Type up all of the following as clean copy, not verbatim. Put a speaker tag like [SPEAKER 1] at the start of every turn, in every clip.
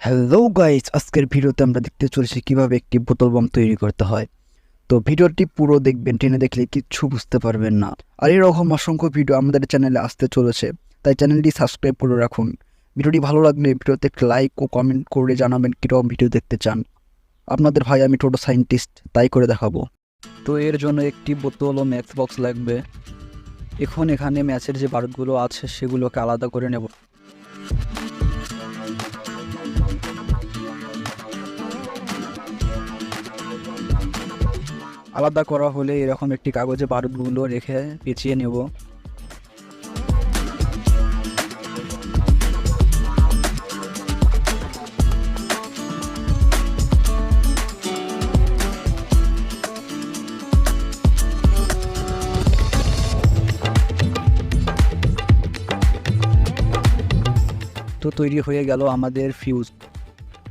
[SPEAKER 1] Hello guys, আজকের ভিডিওতে আমরা দেখতে চলেছি কিভাবে একটি বোতল বম তৈরি করতে হয়। তো ভিডিওটি পুরো দেখবেন, টেনে দেখলে কিচ্ছু বুঝতে পারবেন না। আর এরকম অসংখ্য ভিডিও আমাদের চ্যানেলে আসতে চলেছে, তাই চ্যানেলটি সাবস্ক্রাইব করে রাখুন। ভিডিওটি ভালো লাগলে ভিডিওতে একটা লাইক ও কমেন্ট করে জানাবেন কীরকম ভিডিও দেখতে চান। আপনাদের ভাই আমি টোটো সায়েন্টিস্ট, তাই করে দেখাবো। তো এর জন্য একটি বোতল ও ম্যাক্স বক্স লাগবে। এখন এখানে ম্যাচের যে বারুদগুলো আছে সেগুলোকে আলাদা করে নেব। আলাদা করা হলে এরকম একটি কাগজে বারুদগুলো রেখে পেঁচিয়ে নেব। তো তৈরি হয়ে গেল আমাদের ফিউজ।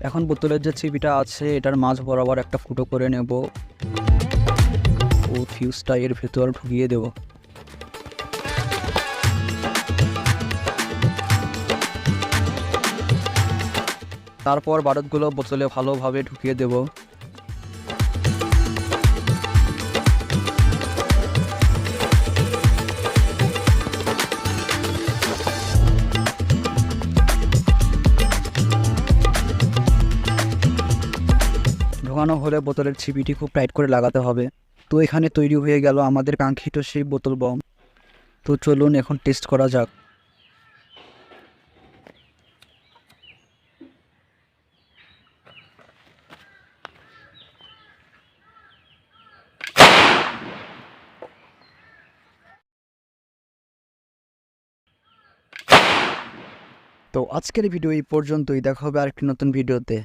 [SPEAKER 1] এখন বোতলের যে চিপিটা আছে এটার মাঝ বরাবর একটা ফুটো করে নেব ও ফিউজটা এর ভেতর ঢুকিয়ে দেব। তারপর বারুদগুলো বোতলে ভালোভাবে ঢুকিয়ে দেব। ঢোকানো হলে বোতলের ছিপিটি খুব টাইট করে লাগাতে হবে। তো এখানে তৈরি হয়ে গেল আমাদের কাঙ্ক্ষিত সেই বোতল বম। তো চলুন এখন টেস্ট করা যাক। তো আজকের ভিডিও এই পর্যন্তই, দেখা হবে আরেকটি নতুন ভিডিওতে।